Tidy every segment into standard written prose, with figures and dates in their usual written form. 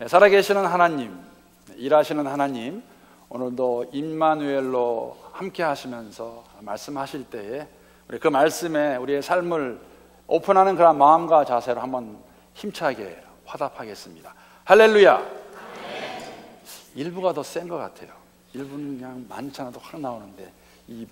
살아계시는 하나님, 일하시는 하나님, 오늘도 임마누엘로 함께 하시면서 말씀하실 때에 우리 그 말씀에 우리의 삶을 오픈하는 그런 마음과 자세로 한번 힘차게 화답하겠습니다. 할렐루야. 일부가 더 센 것 같아요. 일부는 그냥 많지 않아도 확 나오는데 2부.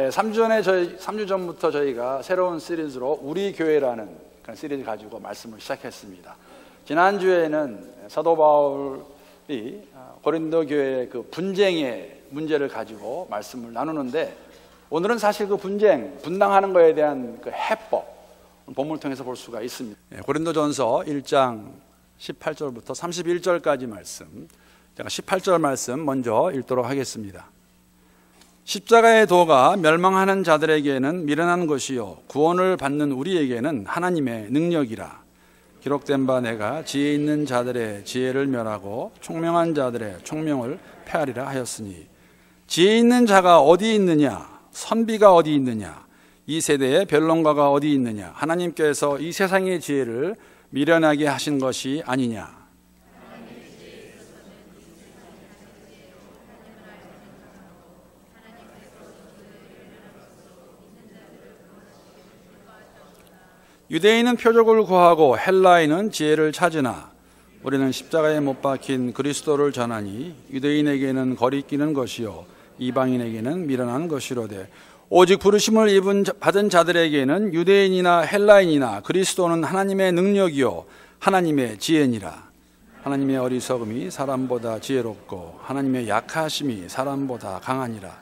3주 전부터 저희가 새로운 시리즈로 우리 교회라는 그런 시리즈 가지고 말씀을 시작했습니다. 지난주에는 사도 바울이 고린도 교회의 그 분쟁의 문제를 가지고 말씀을 나누는데, 오늘은 사실 그 분당하는 것에 대한 그 해법, 본문을 통해서 볼 수가 있습니다. 고린도전서 1장 18절부터 31절까지 말씀, 제가 18절 말씀 먼저 읽도록 하겠습니다. 십자가의 도가 멸망하는 자들에게는 미련한 것이요 구원을 받는 우리에게는 하나님의 능력이라. 기록된 바 내가 지혜 있는 자들의 지혜를 멸하고 총명한 자들의 총명을 폐하리라 하였으니, 지혜 있는 자가 어디 있느냐, 선비가 어디 있느냐, 이 세대의 변론가가 어디 있느냐, 하나님께서 이 세상의 지혜를 미련하게 하신 것이 아니냐. 유대인은 표적을 구하고 헬라인은 지혜를 찾으나 우리는 십자가에 못 박힌 그리스도를 전하니 유대인에게는 거리끼는 것이요 이방인에게는 미련한 것이로되, 오직 부르심을 받은 자들에게는 유대인이나 헬라인이나 그리스도는 하나님의 능력이요 하나님의 지혜니라. 하나님의 어리석음이 사람보다 지혜롭고 하나님의 약하심이 사람보다 강하니라.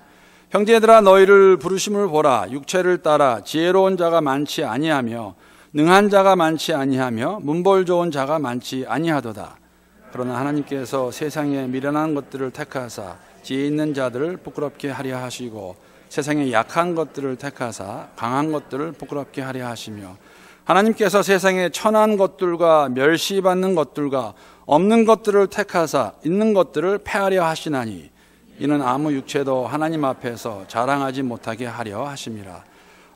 형제들아, 너희를 부르심을 보라. 육체를 따라 지혜로운 자가 많지 아니하며 능한 자가 많지 아니하며 문벌 좋은 자가 많지 아니하도다. 그러나 하나님께서 세상에 미련한 것들을 택하사 지혜 있는 자들을 부끄럽게 하려 하시고, 세상에 약한 것들을 택하사 강한 것들을 부끄럽게 하려 하시며, 하나님께서 세상에 천한 것들과 멸시받는 것들과 없는 것들을 택하사 있는 것들을 폐하려 하시나니, 이는 아무 육체도 하나님 앞에서 자랑하지 못하게 하려 하심이라.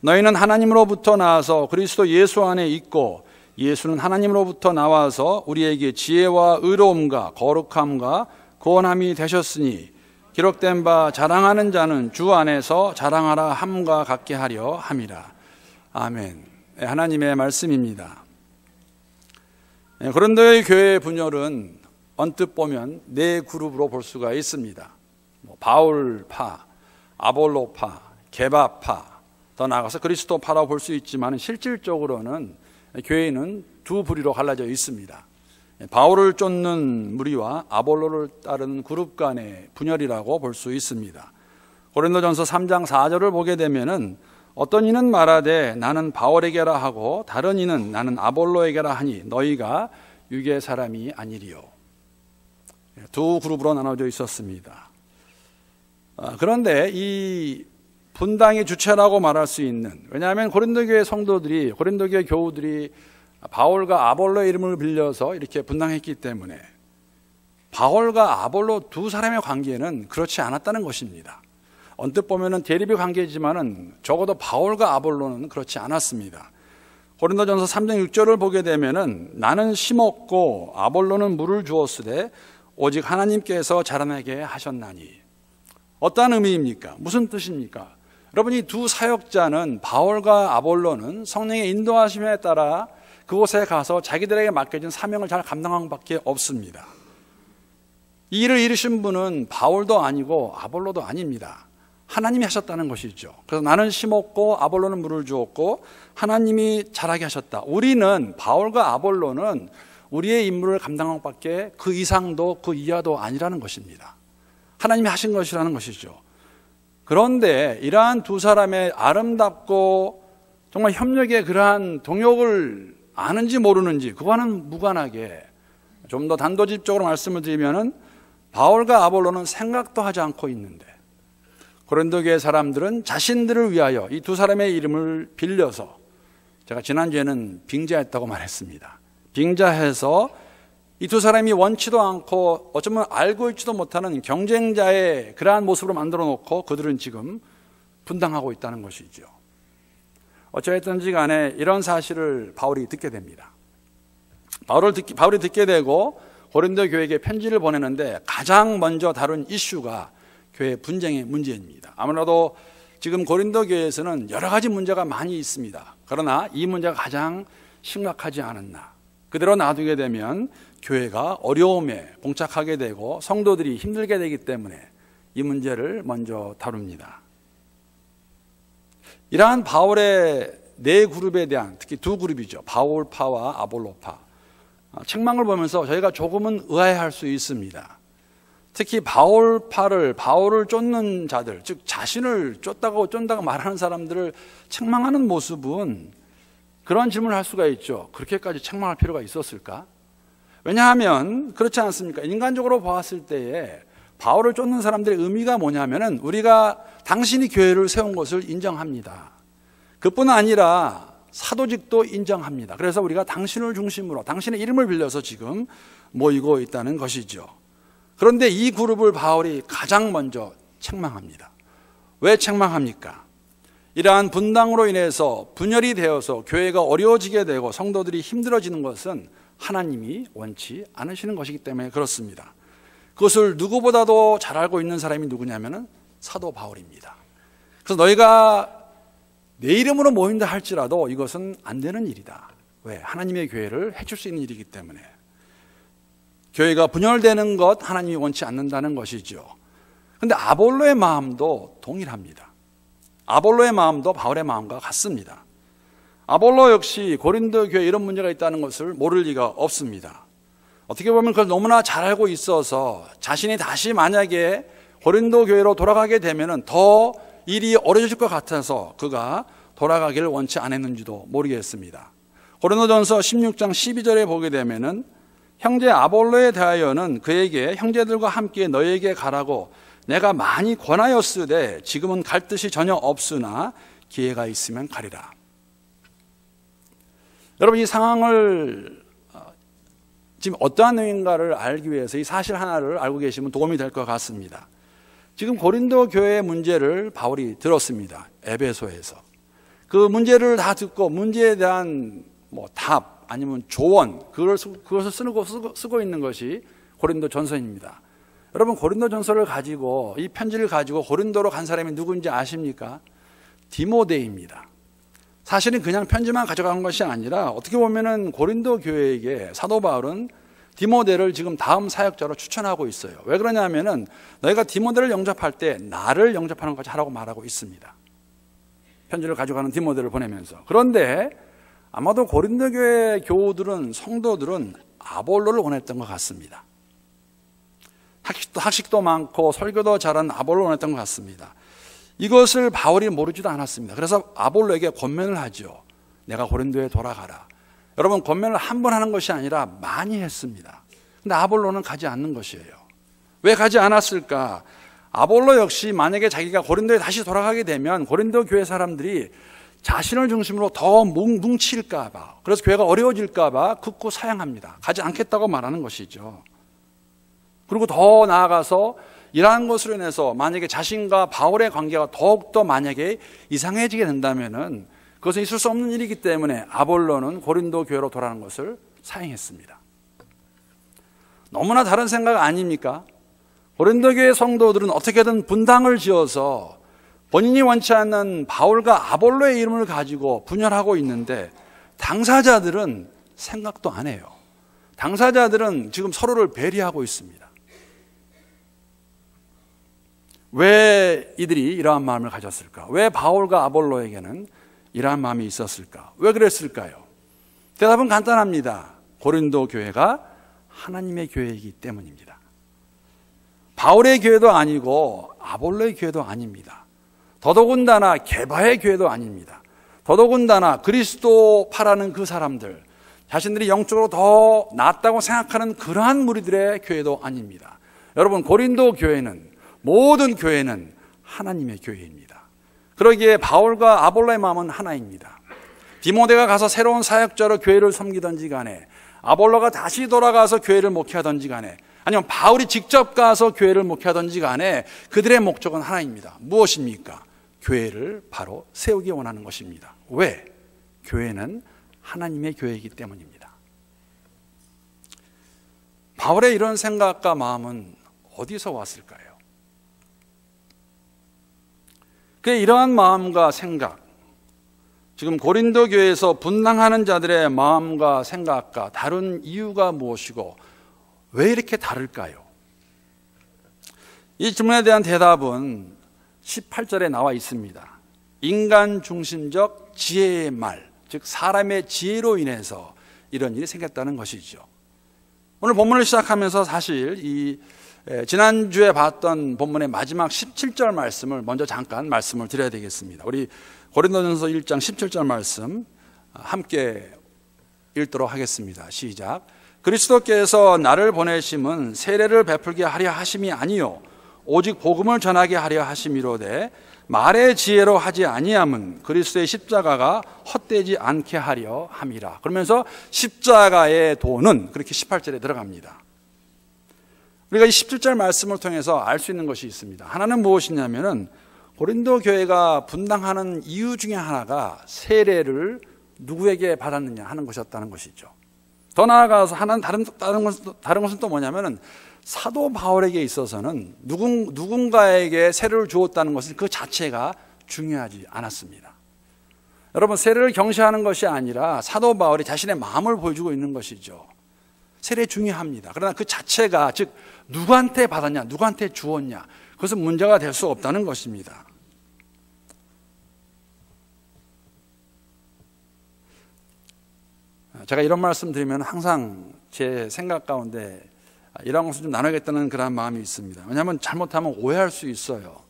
너희는 하나님으로부터 나와서 그리스도 예수 안에 있고, 예수는 하나님으로부터 나와서 우리에게 지혜와 의로움과 거룩함과 구원함이 되셨으니, 기록된 바 자랑하는 자는 주 안에서 자랑하라 함과 같게 하려 함이라. 아멘. 하나님의 말씀입니다. 고린도의 교회의 분열은 언뜻 보면 네 그룹으로 볼 수가 있습니다. 바울파, 아볼로파, 게바파, 더 나아가서 그리스도파라고 볼 수 있지만 실질적으로는 교회는 두 부류로 갈라져 있습니다. 바울을 쫓는 무리와 아볼로를 따르는 그룹 간의 분열이라고 볼 수 있습니다. 고린도전서 3장 4절을 보게 되면은, 어떤 이는 말하되 나는 바울에게라 하고 다른 이는 나는 아볼로에게라 하니 너희가 육의 사람이 아니리요. 두 그룹으로 나눠져 있었습니다. 그런데 이 분당의 주체라고 말할 수 있는, 왜냐하면 고린도교회 성도들이, 고린도교회 교우들이 바울과 아볼로의 이름을 빌려서 이렇게 분당했기 때문에 바울과 아볼로 두 사람의 관계는 그렇지 않았다는 것입니다. 언뜻 보면은 대립의 관계지만은 적어도 바울과 아볼로는 그렇지 않았습니다. 고린도전서 3장 6절을 보게 되면은, 나는 심었고 아볼로는 물을 주었으되 오직 하나님께서 자라나게 하셨나니. 어떠한 의미입니까? 무슨 뜻입니까? 여러분, 이 두 사역자는, 바울과 아볼로는 성령의 인도하심에 따라 그곳에 가서 자기들에게 맡겨진 사명을 잘 감당한 밖에 없습니다. 이 일을 이루신 분은 바울도 아니고 아볼로도 아닙니다. 하나님이 하셨다는 것이죠. 그래서 나는 심었고 아볼로는 물을 주었고 하나님이 자라게 하셨다. 우리는, 바울과 아볼로는 우리의 임무를 감당한 밖에 그 이상도 그 이하도 아니라는 것입니다. 하나님이 하신 것이라는 것이죠. 그런데 이러한 두 사람의 아름답고 정말 협력의 그러한 동역을 아는지 모르는지, 그거는 무관하게 좀 더 단도직입적으로 말씀을 드리면은, 바울과 아볼로는 생각도 하지 않고 있는데 고린도교회 사람들은 자신들을 위하여 이 두 사람의 이름을 빌려서, 제가 지난주에는 빙자했다고 말했습니다. 빙자해서 이 두 사람이 원치도 않고 어쩌면 알고 있지도 못하는 경쟁자의 그러한 모습으로 만들어 놓고 그들은 지금 분당하고 있다는 것이죠. 어찌됐든지 간에 이런 사실을 바울이 듣게 됩니다. 바울이 듣게 되고 고린도 교회에게 편지를 보내는데 가장 먼저 다룬 이슈가 교회 분쟁의 문제입니다. 아무래도 지금 고린도 교회에서는 여러 가지 문제가 많이 있습니다. 그러나 이 문제가 가장 심각하지 않았나. 그대로 놔두게 되면 교회가 어려움에 봉착하게 되고 성도들이 힘들게 되기 때문에 이 문제를 먼저 다룹니다. 이러한 바울의 네 그룹에 대한, 특히 두 그룹이죠. 바울파와 아볼로파. 책망을 보면서 저희가 조금은 의아해할 수 있습니다. 특히 바울을 쫓는 자들, 즉 자신을 쫓다고 말하는 사람들을 책망하는 모습은 그런 질문을 할 수가 있죠. 그렇게까지 책망할 필요가 있었을까? 왜냐하면 그렇지 않습니까? 인간적으로 보았을 때에 바울을 쫓는 사람들의 의미가 뭐냐면은 우리가 당신이 교회를 세운 것을 인정합니다. 그뿐 아니라 사도직도 인정합니다. 그래서 우리가 당신을 중심으로 당신의 이름을 빌려서 지금 모이고 있다는 것이죠. 그런데 이 그룹을 바울이 가장 먼저 책망합니다. 왜 책망합니까? 이러한 분당으로 인해서 분열이 되어서 교회가 어려워지게 되고 성도들이 힘들어지는 것은 하나님이 원치 않으시는 것이기 때문에 그렇습니다. 그것을 누구보다도 잘 알고 있는 사람이 누구냐면은 사도 바울입니다. 그래서 너희가 내 이름으로 모인다 할지라도 이것은 안 되는 일이다. 왜? 하나님의 교회를 해칠 수 있는 일이기 때문에. 교회가 분열되는 것 하나님이 원치 않는다는 것이죠. 그런데 아볼로의 마음도 동일합니다. 아볼로의 마음도 바울의 마음과 같습니다. 아볼로 역시 고린도 교회에 이런 문제가 있다는 것을 모를 리가 없습니다. 어떻게 보면 그걸 너무나 잘 알고 있어서 자신이 다시 만약에 고린도 교회로 돌아가게 되면 더 일이 어려질 것 같아서 그가 돌아가기를 원치 않았는지도 모르겠습니다. 고린도전서 16장 12절에 보게 되면은 형제 아볼로에 대하여는 그에게 형제들과 함께 너에게 가라고 내가 많이 권하였으되 지금은 갈 뜻이 전혀 없으나 기회가 있으면 가리라. 여러분, 이 상황을 지금 어떠한 내용인가를 알기 위해서 이 사실 하나를 알고 계시면 도움이 될 것 같습니다. 지금 고린도 교회의 문제를 바울이 들었습니다. 에베소에서. 그 문제를 다 듣고 문제에 대한 답 아니면 조언, 그것을 쓰고 있는 것이 고린도 전서입니다. 여러분, 고린도 전서를 가지고, 이 편지를 가지고 고린도로 간 사람이 누구인지 아십니까? 디모데입니다. 사실은 그냥 편지만 가져간 것이 아니라 어떻게 보면은 고린도 교회에게 사도 바울은 디모데를 지금 다음 사역자로 추천하고 있어요. 왜 그러냐면은 너희가 디모데를 영접할 때 나를 영접하는 것까지 하라고 말하고 있습니다. 편지를 가져가는 디모데를 보내면서. 그런데 아마도 고린도 교회 교우들은, 성도들은 아볼로를 원했던 것 같습니다. 학식도 많고 설교도 잘한 아볼로를 원했던 것 같습니다. 이것을 바울이 모르지도 않았습니다. 그래서 아볼로에게 권면을 하죠. 내가 고린도에 돌아가라. 여러분, 권면을 한 번 하는 것이 아니라 많이 했습니다. 근데 아볼로는 가지 않는 것이에요. 왜 가지 않았을까? 아볼로 역시 만약에 자기가 고린도에 다시 돌아가게 되면 고린도 교회 사람들이 자신을 중심으로 더 뭉칠까 봐, 그래서 교회가 어려워질까 봐 극구 사양합니다. 가지 않겠다고 말하는 것이죠. 그리고 더 나아가서 이러한 것으로 인해서 만약에 자신과 바울의 관계가 더욱더 만약에 이상해지게 된다면은 그것은 있을 수 없는 일이기 때문에 아볼로는 고린도 교회로 돌아가는 것을 사양했습니다. 너무나 다른 생각 아닙니까? 고린도 교회 성도들은 어떻게든 분당을 지어서 본인이 원치 않는 바울과 아볼로의 이름을 가지고 분열하고 있는데 당사자들은 생각도 안 해요. 당사자들은 지금 서로를 배려하고 있습니다. 왜 이들이 이러한 마음을 가졌을까? 왜 바울과 아볼로에게는 이러한 마음이 있었을까? 왜 그랬을까요? 대답은 간단합니다. 고린도 교회가 하나님의 교회이기 때문입니다. 바울의 교회도 아니고 아볼로의 교회도 아닙니다. 더더군다나 게바의 교회도 아닙니다. 더더군다나 그리스도파라는 그 사람들, 자신들이 영적으로 더 낫다고 생각하는 그러한 무리들의 교회도 아닙니다. 여러분, 고린도 교회는, 모든 교회는 하나님의 교회입니다. 그러기에 바울과 아볼로의 마음은 하나입니다. 디모데가 가서 새로운 사역자로 교회를 섬기든지 간에, 아볼로가 다시 돌아가서 교회를 목회하든지 간에, 아니면 바울이 직접 가서 교회를 목회하든지 간에 그들의 목적은 하나입니다. 무엇입니까? 교회를 바로 세우기 원하는 것입니다. 왜? 교회는 하나님의 교회이기 때문입니다. 바울의 이런 생각과 마음은 어디서 왔을까요? 그의 이러한 마음과 생각, 지금 고린도 교회에서 분당하는 자들의 마음과 생각과 다른 이유가 무엇이고 왜 이렇게 다를까요? 이 질문에 대한 대답은 18절에 나와 있습니다. 인간 중심적 지혜의 말, 즉 사람의 지혜로 인해서 이런 일이 생겼다는 것이죠. 오늘 본문을 시작하면서 사실 지난주에 봤던 본문의 마지막 17절 말씀을 먼저 잠깐 말씀을 드려야 되겠습니다. 우리 고린도전서 1장 17절 말씀 함께 읽도록 하겠습니다. 시작. 그리스도께서 나를 보내심은 세례를 베풀게 하려 하심이 아니요 오직 복음을 전하게 하려 하심이로되 말의 지혜로 하지 아니함은 그리스도의 십자가가 헛되지 않게 하려 함이라. 그러면서 십자가의 도는 그렇게 18절에 들어갑니다. 우리가 이 17절 말씀을 통해서 알 수 있는 것이 있습니다. 하나는 무엇이냐면은 고린도 교회가 분당하는 이유 중에 하나가 세례를 누구에게 받았느냐 하는 것이었다는 것이죠. 더 나아가서 하나는 다른 것은 또 뭐냐면은 사도 바울에게 있어서는 누군가에게 세례를 주었다는 것은 그 자체가 중요하지 않았습니다. 여러분, 세례를 경시하는 것이 아니라 사도 바울이 자신의 마음을 보여주고 있는 것이죠. 세례 중요합니다. 그러나 그 자체가, 즉 누구한테 받았냐, 누구한테 주었냐, 그것은 문제가 될 수 없다는 것입니다. 제가 이런 말씀 드리면 항상 제 생각 가운데 이런 것을 좀 나누겠다는 그런 마음이 있습니다. 왜냐하면 잘못하면 오해할 수 있어요.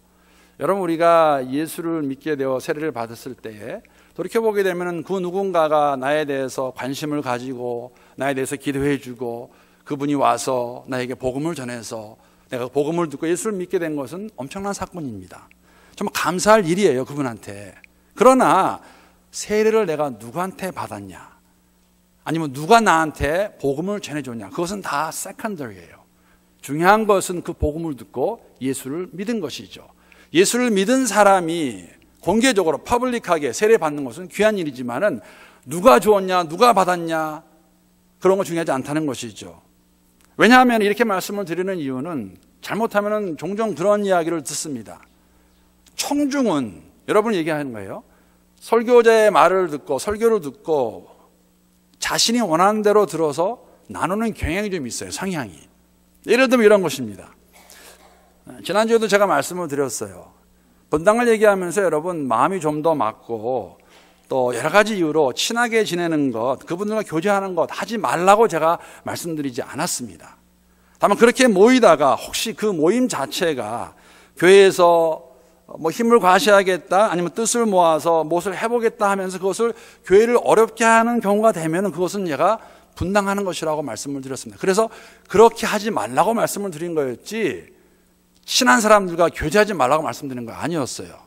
여러분, 우리가 예수를 믿게 되어 세례를 받았을 때에 돌이켜보게 되면 그 누군가가 나에 대해서 관심을 가지고 나에 대해서 기도해 주고 그분이 와서 나에게 복음을 전해서 내가 복음을 듣고 예수를 믿게 된 것은 엄청난 사건입니다. 정말 감사할 일이에요, 그분한테. 그러나 세례를 내가 누구한테 받았냐, 아니면 누가 나한테 복음을 전해줬냐, 그것은 다 세컨더리예요. 중요한 것은 그 복음을 듣고 예수를 믿은 것이죠. 예수를 믿은 사람이 공개적으로 퍼블릭하게 세례 받는 것은 귀한 일이지만은 누가 주었냐, 누가 받았냐, 그런 거 중요하지 않다는 것이죠. 왜냐하면 이렇게 말씀을 드리는 이유는 잘못하면 종종 그런 이야기를 듣습니다. 청중은, 여러분 얘기하는 거예요, 설교자의 말을 듣고 설교를 듣고 자신이 원하는 대로 들어서 나누는 경향이 좀 있어요, 성향이. 예를 들면 이런 것입니다. 지난주에도 제가 말씀을 드렸어요. 본당을 얘기하면서 여러분 마음이 좀 더 맞고 또 여러 가지 이유로 친하게 지내는 것, 그분들과 교제하는 것 하지 말라고 제가 말씀드리지 않았습니다. 다만 그렇게 모이다가 혹시 그 모임 자체가 교회에서 뭐 힘을 과시하겠다, 아니면 뜻을 모아서 무엇을 해보겠다 하면서 그것을 교회를 어렵게 하는 경우가 되면 그것은 얘가 분당하는 것이라고 말씀을 드렸습니다. 그래서 그렇게 하지 말라고 말씀을 드린 거였지 친한 사람들과 교제하지 말라고 말씀드린 거 아니었어요.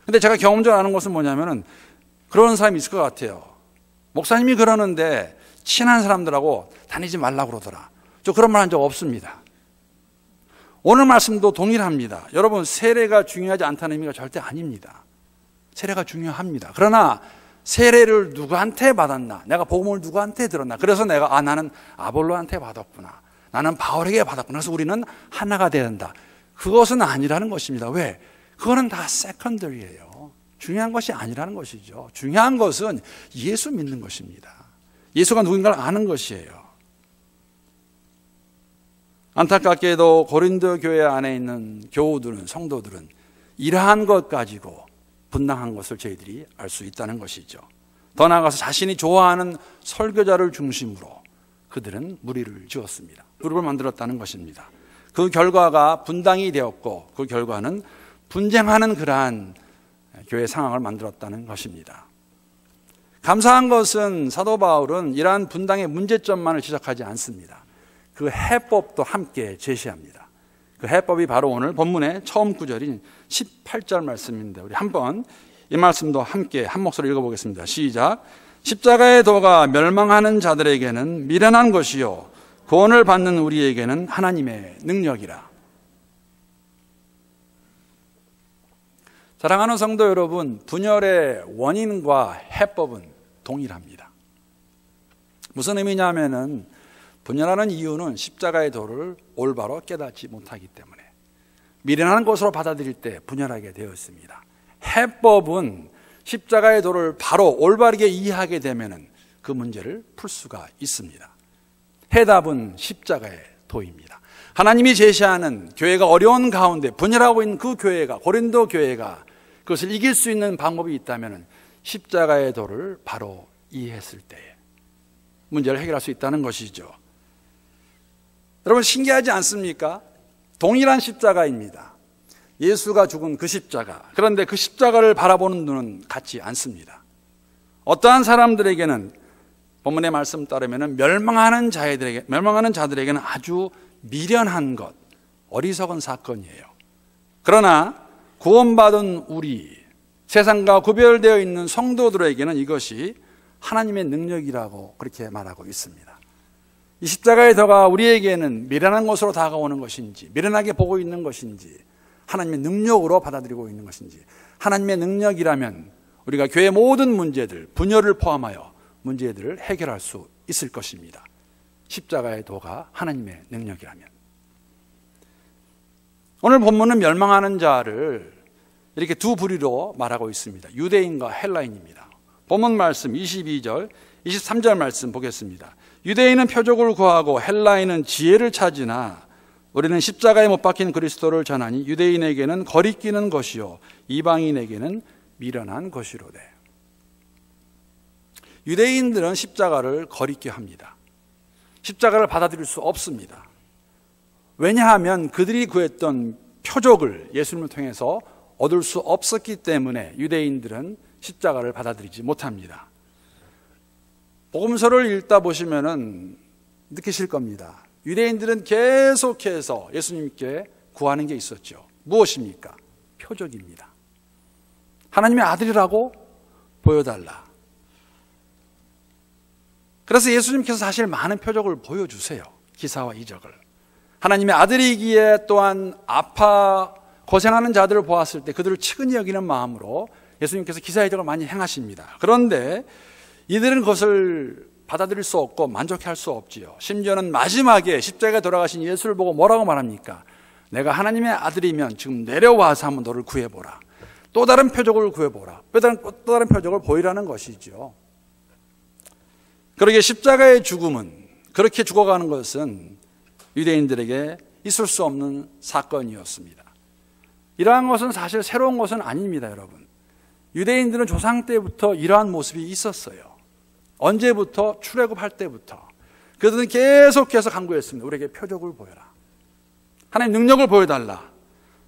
근데 제가 경험적으로 아는 것은 뭐냐면은 그런 사람이 있을 것 같아요. 목사님이 그러는데 친한 사람들하고 다니지 말라고 그러더라. 저 그런 말 한 적 없습니다. 오늘 말씀도 동일합니다. 여러분, 세례가 중요하지 않다는 의미가 절대 아닙니다. 세례가 중요합니다. 그러나 세례를 누구한테 받았나, 내가 복음을 누구한테 들었나, 그래서 내가 나는 아볼로한테 받았구나, 나는 바울에게 받았구나, 그래서 우리는 하나가 돼야 된다, 그것은 아니라는 것입니다. 왜? 그거는 다 세컨더리예요. 중요한 것이 아니라는 것이죠. 중요한 것은 예수 믿는 것입니다. 예수가 누군가를 아는 것이에요. 안타깝게도 고린도 교회 안에 있는 교우들은, 성도들은 이러한 것 가지고 분당한 것을 저희들이 알 수 있다는 것이죠. 더 나아가서 자신이 좋아하는 설교자를 중심으로 그들은 무리를 지었습니다. 그룹을 만들었다는 것입니다. 그 결과가 분당이 되었고 그 결과는 분쟁하는 그러한 교회 상황을 만들었다는 것입니다. 감사한 것은 사도 바울은 이러한 분당의 문제점만을 지적하지 않습니다. 그 해법도 함께 제시합니다. 그 해법이 바로 오늘 본문의 처음 구절인 18절 말씀인데 우리 한번 이 말씀도 함께 한 목소리로 읽어보겠습니다. 시작. 십자가의 도가 멸망하는 자들에게는 미련한 것이요 구원을 받는 우리에게는 하나님의 능력이라. 사랑하는 성도 여러분, 분열의 원인과 해법은 동일합니다. 무슨 의미냐면은 분열하는 이유는 십자가의 도를 올바로 깨닫지 못하기 때문에 미련한 것으로 받아들일 때 분열하게 되어 있습니다. 해법은 십자가의 도를 바로 올바르게 이해하게 되면 그 문제를 풀 수가 있습니다. 해답은 십자가의 도입니다. 하나님이 제시하는 교회가 어려운 가운데 분열하고 있는 그 교회가, 고린도 교회가 그것을 이길 수 있는 방법이 있다면 십자가의 도를 바로 이해했을 때에 문제를 해결할 수 있다는 것이죠. 여러분, 신기하지 않습니까? 동일한 십자가입니다. 예수가 죽은 그 십자가. 그런데 그 십자가를 바라보는 눈은 같지 않습니다. 어떠한 사람들에게는 본문의 말씀 따르면 멸망하는 자들에게는 아주 미련한 것, 어리석은 사건이에요. 그러나 구원받은 우리, 세상과 구별되어 있는 성도들에게는 이것이 하나님의 능력이라고 그렇게 말하고 있습니다. 이 십자가의 도가 우리에게는 미련한 것으로 다가오는 것인지, 미련하게 보고 있는 것인지, 하나님의 능력으로 받아들이고 있는 것인지, 하나님의 능력이라면 우리가 교회의 모든 문제들, 분열을 포함하여 문제들을 해결할 수 있을 것입니다. 십자가의 도가 하나님의 능력이라면. 오늘 본문은 멸망하는 자를 이렇게 두 부류로 말하고 있습니다. 유대인과 헬라인입니다. 본문 말씀 22절, 23절 말씀 보겠습니다. 유대인은 표적을 구하고 헬라인은 지혜를 찾으나 우리는 십자가에 못 박힌 그리스도를 전하니 유대인에게는 거리끼는 것이요 이방인에게는 미련한 것이로되. 유대인들은 십자가를 거리끼 합니다. 십자가를 받아들일 수 없습니다. 왜냐하면 그들이 구했던 표적을 예수님을 통해서 얻을 수 없었기 때문에 유대인들은 십자가를 받아들이지 못합니다. 복음서를 읽다 보시면은 느끼실 겁니다. 유대인들은 계속해서 예수님께 구하는 게 있었죠. 무엇입니까? 표적입니다. 하나님의 아들이라고 보여달라. 그래서 예수님께서 사실 많은 표적을 보여주세요. 기사와 이적을. 하나님의 아들이기에 또한 아파 고생하는 자들을 보았을 때 그들을 측은히 여기는 마음으로 예수님께서 기사 이적을 많이 행하십니다. 그런데 이들은 그것을 받아들일 수 없고 만족할 수 없지요. 심지어는 마지막에 십자가에 돌아가신 예수를 보고 뭐라고 말합니까? 내가 하나님의 아들이면 지금 내려와서 한번 너를 구해보라. 또 다른 표적을 구해보라. 또 다른 표적을 보이라는 것이죠. 그러기에 십자가의 죽음은, 그렇게 죽어가는 것은 유대인들에게 있을 수 없는 사건이었습니다. 이러한 것은 사실 새로운 것은 아닙니다, 여러분. 유대인들은 조상 때부터 이러한 모습이 있었어요. 언제부터? 출애굽할 때부터. 그들은 계속해서 간구했습니다. 우리에게 표적을 보여라. 하나님 능력을 보여달라.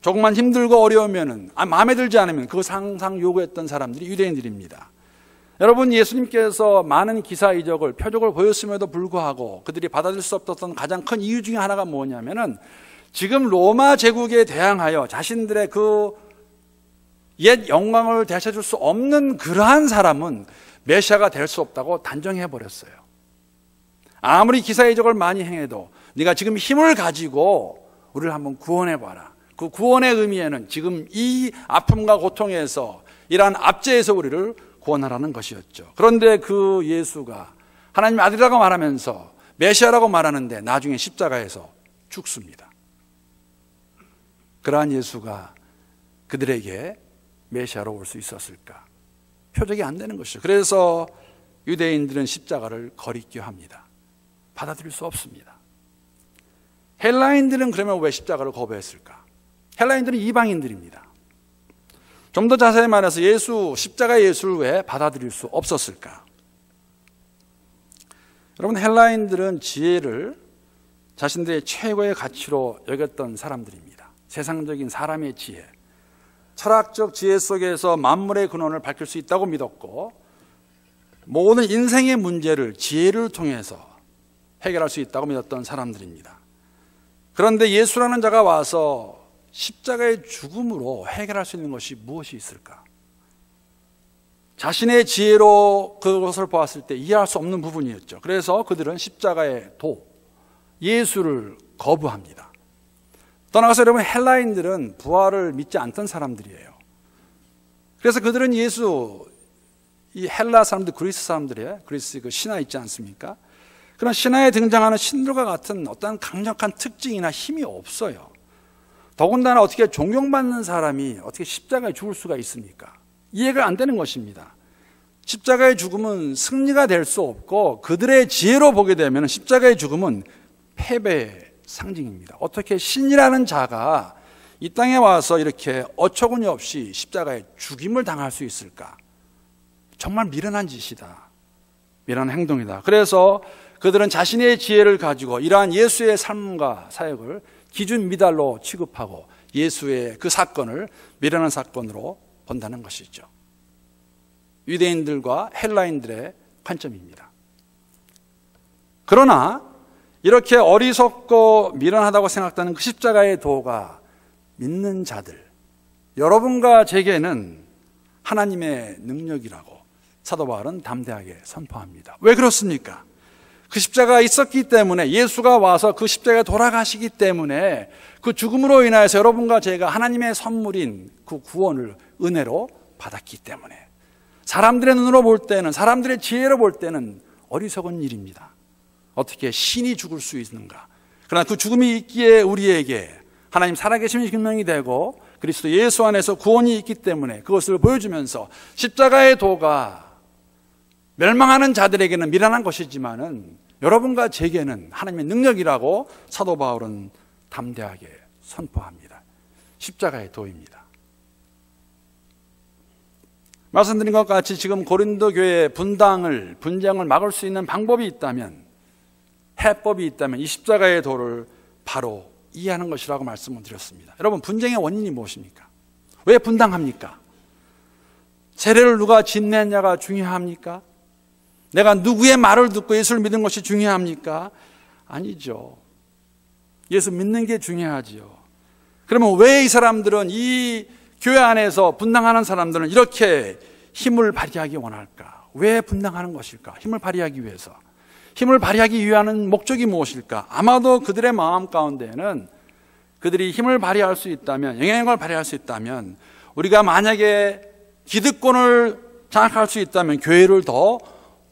조금만 힘들고 어려우면은, 마음에 들지 않으면 그것을 항상 요구했던 사람들이 유대인들입니다. 여러분, 예수님께서 많은 기사 이적을, 표적을 보였음에도 불구하고 그들이 받아들일 수 없었던 가장 큰 이유 중에 하나가 뭐냐면은 지금 로마 제국에 대항하여 자신들의 그 옛 영광을 되찾을 수 없는 그러한 사람은 메시아가 될 수 없다고 단정해버렸어요. 아무리 기사 이적을 많이 행해도 네가 지금 힘을 가지고 우리를 한번 구원해봐라. 그 구원의 의미에는 지금 이 아픔과 고통에서, 이러한 압제에서 우리를 구원하라는 것이었죠. 그런데 그 예수가 하나님의 아들이라고 말하면서 메시아라고 말하는데 나중에 십자가에서 죽습니다. 그러한 예수가 그들에게 메시아로 올 수 있었을까? 표적이 안 되는 것이죠. 그래서 유대인들은 십자가를 거리끼 합니다. 받아들일 수 없습니다. 헬라인들은 그러면 왜 십자가를 거부했을까? 헬라인들은 이방인들입니다. 좀 더 자세히 말해서 십자가의 예수를 왜 받아들일 수 없었을까? 여러분, 헬라인들은 지혜를 자신들의 최고의 가치로 여겼던 사람들입니다. 세상적인 사람의 지혜, 철학적 지혜 속에서 만물의 근원을 밝힐 수 있다고 믿었고, 모든 인생의 문제를 지혜를 통해서 해결할 수 있다고 믿었던 사람들입니다. 그런데 예수라는 자가 와서 십자가의 죽음으로 해결할 수 있는 것이 무엇이 있을까? 자신의 지혜로 그것을 보았을 때 이해할 수 없는 부분이었죠. 그래서 그들은 십자가의 도, 예수를 거부합니다. 떠나가서 여러분, 헬라인들은 부활을 믿지 않던 사람들이에요. 그래서 그들은 이 헬라 사람들, 그리스 사람들이에요. 그리스 그 신화 있지 않습니까? 그런 신화에 등장하는 신들과 같은 어떤 강력한 특징이나 힘이 없어요. 더군다나 어떻게 존경받는 사람이 어떻게 십자가에 죽을 수가 있습니까? 이해가 안 되는 것입니다. 십자가의 죽음은 승리가 될 수 없고 그들의 지혜로 보게 되면 십자가의 죽음은 패배의 상징입니다. 어떻게 신이라는 자가 이 땅에 와서 이렇게 어처구니 없이 십자가에 죽임을 당할 수 있을까? 정말 미련한 짓이다. 미련한 행동이다. 그래서 그들은 자신의 지혜를 가지고 이러한 예수의 삶과 사역을 기준 미달로 취급하고 예수의 그 사건을 미련한 사건으로 본다는 것이죠. 유대인들과 헬라인들의 관점입니다. 그러나 이렇게 어리석고 미련하다고 생각하는 그 십자가의 도가 믿는 자들, 여러분과 제게는 하나님의 능력이라고 사도 바울은 담대하게 선포합니다. 왜 그렇습니까? 그 십자가가 있었기 때문에, 예수가 와서 그 십자가에 돌아가시기 때문에 그 죽음으로 인하여서 여러분과 제가 하나님의 선물인 그 구원을 은혜로 받았기 때문에, 사람들의 눈으로 볼 때는, 사람들의 지혜로 볼 때는 어리석은 일입니다. 어떻게 신이 죽을 수 있는가? 그러나 그 죽음이 있기에 우리에게 하나님 살아계심이 증명이 되고 그리스도 예수 안에서 구원이 있기 때문에 그것을 보여주면서 십자가의 도가 멸망하는 자들에게는 미련한 것이지만은 여러분과 제게는 하나님의 능력이라고 사도 바울은 담대하게 선포합니다. 십자가의 도입니다. 말씀드린 것 같이 지금 고린도 교회의 분쟁을 막을 수 있는 방법이 있다면, 해법이 있다면 이 십자가의 도를 바로 이해하는 것이라고 말씀을 드렸습니다. 여러분, 분쟁의 원인이 무엇입니까? 왜 분당합니까? 세례를 누가 짓냈냐가 중요합니까? 내가 누구의 말을 듣고 예수를 믿은 것이 중요합니까? 아니죠. 예수 믿는 게 중요하지요. 그러면 왜 이 사람들은, 이 교회 안에서 분당하는 사람들은 이렇게 힘을 발휘하기 원할까? 왜 분당하는 것일까? 힘을 발휘하기 위해서. 힘을 발휘하기 위한 목적이 무엇일까? 아마도 그들의 마음 가운데는 그들이 힘을 발휘할 수 있다면, 영향력을 발휘할 수 있다면, 우리가 만약에 기득권을 장악할 수 있다면 교회를 더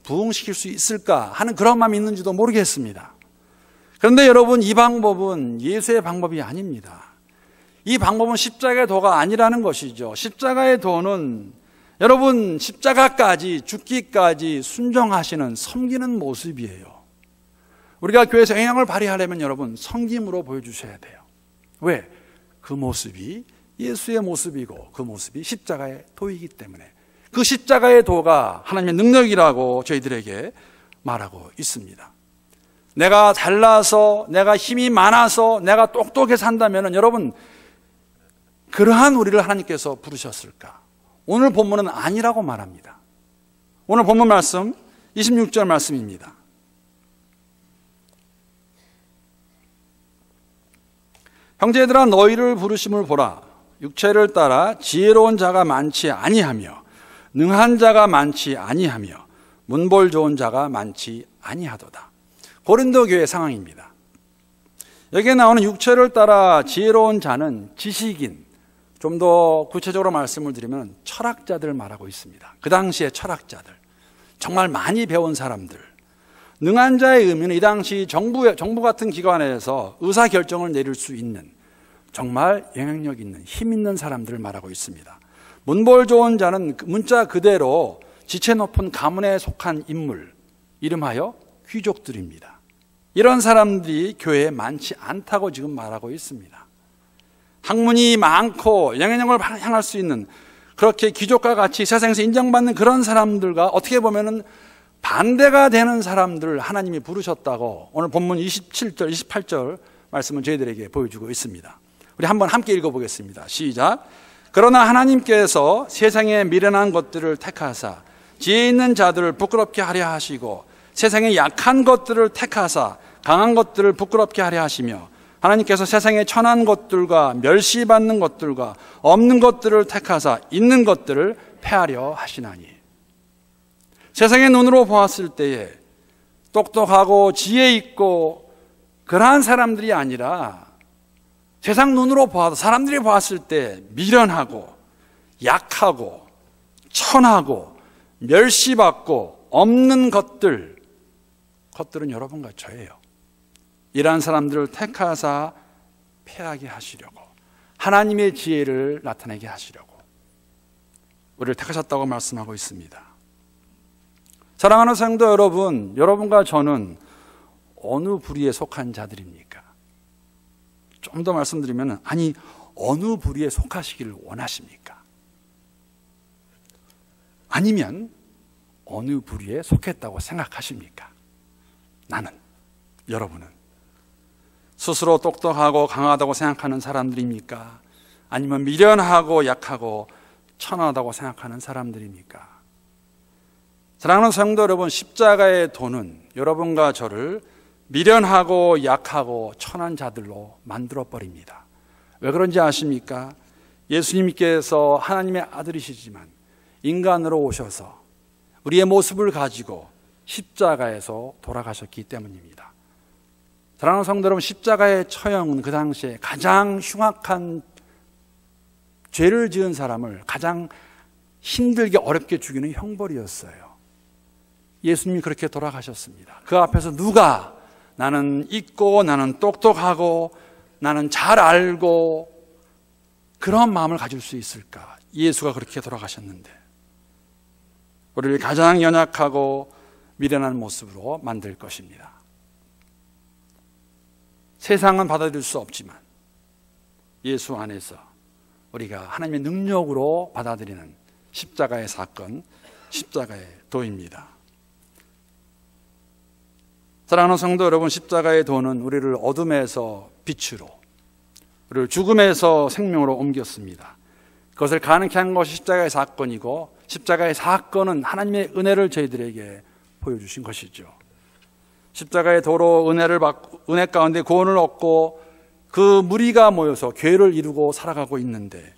부흥시킬 수 있을까 하는 그런 마음이 있는지도 모르겠습니다. 그런데 여러분, 이 방법은 예수의 방법이 아닙니다. 이 방법은 십자가의 도가 아니라는 것이죠. 십자가의 도는 여러분, 십자가까지, 죽기까지 순종하시는, 섬기는 모습이에요. 우리가 교회에서 영향을 발휘하려면 여러분, 섬김으로 보여주셔야 돼요. 왜? 그 모습이 예수의 모습이고 그 모습이 십자가의 도이기 때문에, 그 십자가의 도가 하나님의 능력이라고 저희들에게 말하고 있습니다. 내가 잘나서, 내가 힘이 많아서, 내가 똑똑해서 한다면 여러분, 그러한 우리를 하나님께서 부르셨을까? 오늘 본문은 아니라고 말합니다. 오늘 본문 말씀 26절 말씀입니다. 형제들아, 너희를 부르심을 보라. 육체를 따라 지혜로운 자가 많지 아니하며 능한 자가 많지 아니하며 문볼 좋은 자가 많지 아니하도다. 고린도 교회 상황입니다. 여기에 나오는 육체를 따라 지혜로운 자는 지식인, 좀 더 구체적으로 말씀을 드리면 철학자들 말하고 있습니다. 그 당시의 철학자들, 정말 많이 배운 사람들. 능한 자의 의미는 이 당시 정부 같은 기관에서 의사결정을 내릴 수 있는 정말 영향력 있는, 힘 있는 사람들을 말하고 있습니다. 문볼 좋은 자는 문자 그대로 지체 높은 가문에 속한 인물, 이름하여 귀족들입니다. 이런 사람들이 교회에 많지 않다고 지금 말하고 있습니다. 학문이 많고 영향력을 향할 수 있는, 그렇게 귀족과 같이 세상에서 인정받는 그런 사람들과 어떻게 보면은 반대가 되는 사람들을 하나님이 부르셨다고 오늘 본문 27절, 28절 말씀은 저희들에게 보여주고 있습니다. 우리 한번 함께 읽어보겠습니다. 시작. 그러나 하나님께서 세상에 미련한 것들을 택하사 지혜 있는 자들을 부끄럽게 하려 하시고 세상에 약한 것들을 택하사 강한 것들을 부끄럽게 하려 하시며 하나님께서 세상에 천한 것들과 멸시받는 것들과 없는 것들을 택하사 있는 것들을 폐하려 하시나니. 세상의 눈으로 보았을 때에 똑똑하고 지혜 있고 그러한 사람들이 아니라 세상 눈으로 보아도 사람들이 보았을 때 미련하고 약하고 천하고 멸시받고 없는 것들, 것들은 여러분과 저예요. 이러한 사람들을 택하사 패하게 하시려고, 하나님의 지혜를 나타내게 하시려고 우리를 택하셨다고 말씀하고 있습니다. 사랑하는 성도 여러분, 여러분과 저는 어느 부류에 속한 자들입니까? 좀 더 말씀드리면, 아니, 어느 부류에 속하시기를 원하십니까? 아니면 어느 부류에 속했다고 생각하십니까? 나는, 여러분은 스스로 똑똑하고 강하다고 생각하는 사람들입니까? 아니면 미련하고 약하고 천하다고 생각하는 사람들입니까? 사랑하는 성도 여러분, 십자가의 도는 여러분과 저를 미련하고 약하고 천한 자들로 만들어버립니다. 왜 그런지 아십니까? 예수님께서 하나님의 아들이시지만 인간으로 오셔서 우리의 모습을 가지고 십자가에서 돌아가셨기 때문입니다. 사랑하는 성도 여러분, 십자가의 처형은 그 당시에 가장 흉악한 죄를 지은 사람을 가장 힘들게 어렵게 죽이는 형벌이었어요. 예수님이 그렇게 돌아가셨습니다. 그 앞에서 누가 나는 있고 나는 똑똑하고 나는 잘 알고 그런 마음을 가질 수 있을까? 예수가 그렇게 돌아가셨는데 우리를 가장 연약하고 미련한 모습으로 만들 것입니다. 세상은 받아들일 수 없지만 예수 안에서 우리가 하나님의 능력으로 받아들이는 십자가의 사건, 십자가의 도입니다. 사랑하는 성도 여러분, 십자가의 도는 우리를 어둠에서 빛으로, 우리를 죽음에서 생명으로 옮겼습니다. 그것을 가능케 한 것이 십자가의 사건이고, 십자가의 사건은 하나님의 은혜를 저희들에게 보여주신 것이죠. 십자가의 도로 은혜 가운데 구원을 얻고 그 무리가 모여서 교회를 이루고 살아가고 있는데,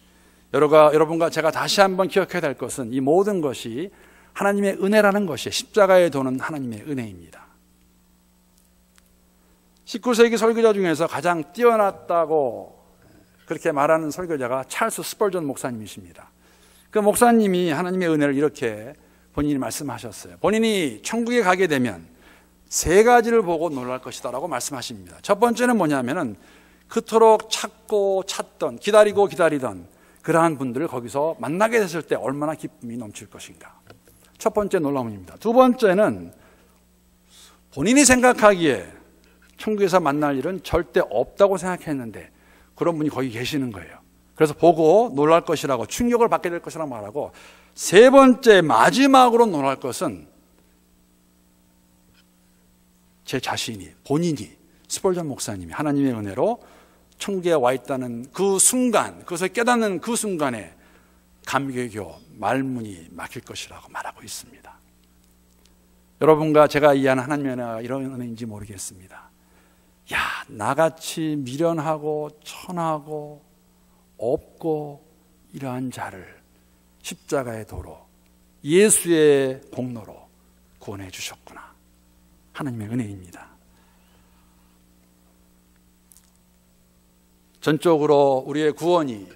여러분과 제가 다시 한번 기억해야 될 것은 이 모든 것이 하나님의 은혜라는 것이, 십자가의 도는 하나님의 은혜입니다. 19세기 설교자 중에서 가장 뛰어났다고 그렇게 말하는 설교자가 찰스 스펄전 목사님이십니다. 그 목사님이 하나님의 은혜를 이렇게 본인이 말씀하셨어요. 본인이 천국에 가게 되면 세 가지를 보고 놀랄 것이다 라고 말씀하십니다. 첫 번째는 뭐냐면은 그토록 찾던, 기다리고 기다리던 그러한 분들을 거기서 만나게 됐을 때 얼마나 기쁨이 넘칠 것인가. 첫 번째 놀라움입니다. 두 번째는 본인이 생각하기에 천국에서 만날 일은 절대 없다고 생각했는데 그런 분이 거기 계시는 거예요. 그래서 보고 놀랄 것이라고, 충격을 받게 될 것이라고 말하고, 세 번째 마지막으로 놀랄 것은 제 자신이, 본인이, 스펄전 목사님이 하나님의 은혜로 천국에 와 있다는 그 순간, 그것을 깨닫는 그 순간에 감격이요 말문이 막힐 것이라고 말하고 있습니다. 여러분과 제가 이해하는 하나님의 은혜가 이런 은혜인지 모르겠습니다. 야, 나같이 미련하고 천하고 없고 이러한 자를 십자가의 도로, 예수의 공로로 구원해 주셨구나. 하나님의 은혜입니다. 전적으로 우리의 구원이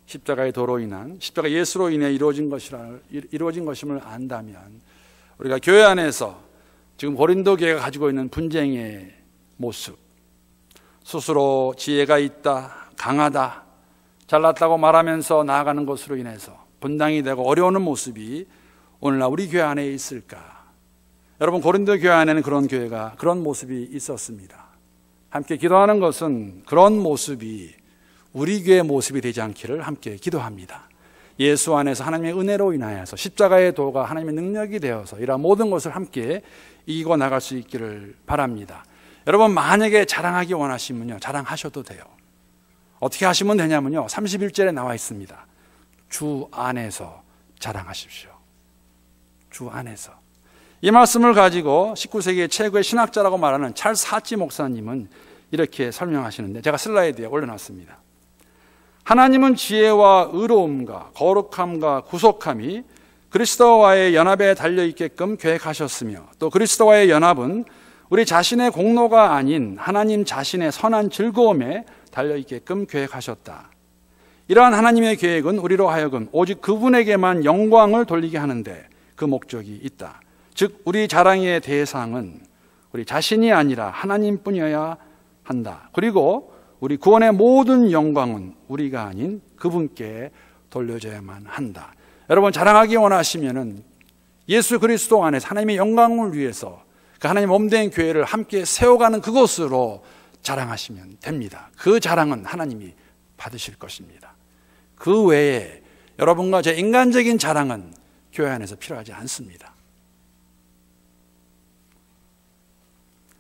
십자가의 도로 인한, 십자가 예수로 인해 이루어진 것임을 안다면 우리가 교회 안에서 지금 고린도 교회가 가지고 있는 분쟁의 모습, 스스로 지혜가 있다, 강하다, 잘났다고 말하면서 나아가는 것으로 인해서 분당이 되고 어려우는 모습이 오늘날 우리 교회 안에 있을까? 여러분, 고린도 교회 안에는 그런 모습이 있었습니다. 함께 기도하는 것은 그런 모습이 우리 교회의 모습이 되지 않기를 함께 기도합니다. 예수 안에서 하나님의 은혜로 인하여서 십자가의 도가 하나님의 능력이 되어서 이러한 모든 것을 함께 이기고 나갈 수 있기를 바랍니다. 여러분, 만약에 자랑하기 원하시면요, 자랑하셔도 돼요. 어떻게 하시면 되냐면요, 31절에 나와 있습니다. 주 안에서 자랑하십시오. 주 안에서. 이 말씀을 가지고 19세기의 최고의 신학자라고 말하는 찰스 하치 목사님은 이렇게 설명하시는데, 제가 슬라이드에 올려놨습니다. 하나님은 지혜와 의로움과 거룩함과 구속함이 그리스도와의 연합에 달려있게끔 계획하셨으며, 또 그리스도와의 연합은 우리 자신의 공로가 아닌 하나님 자신의 선한 즐거움에 달려있게끔 계획하셨다. 이러한 하나님의 계획은 우리로 하여금 오직 그분에게만 영광을 돌리게 하는데 그 목적이 있다. 즉 우리 자랑의 대상은 우리 자신이 아니라 하나님뿐이어야 한다. 그리고 우리 구원의 모든 영광은 우리가 아닌 그분께 돌려줘야만 한다. 여러분 자랑하기 원하시면은 예수 그리스도 안에서 하나님의 영광을 위해서 그 하나님 몸된 교회를 함께 세워가는 그곳으로 자랑하시면 됩니다. 그 자랑은 하나님이 받으실 것입니다. 그 외에 여러분과 제 인간적인 자랑은 교회 안에서 필요하지 않습니다.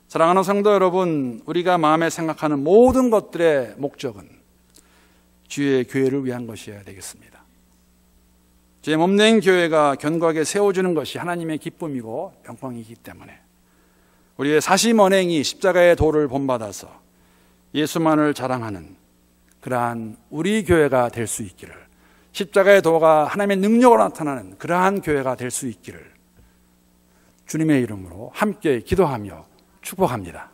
사랑하는 성도 여러분, 우리가 마음에 생각하는 모든 것들의 목적은 주의 교회를 위한 것이어야 되겠습니다. 주의 몸된 교회가 견고하게 세워주는 것이 하나님의 기쁨이고 영광이기 때문에 우리의 사심 언행이 십자가의 도를 본받아서 예수만을 자랑하는 그러한 우리 교회가 될 수 있기를, 십자가의 도가 하나님의 능력으로 나타나는 그러한 교회가 될 수 있기를 주님의 이름으로 함께 기도하며 축복합니다.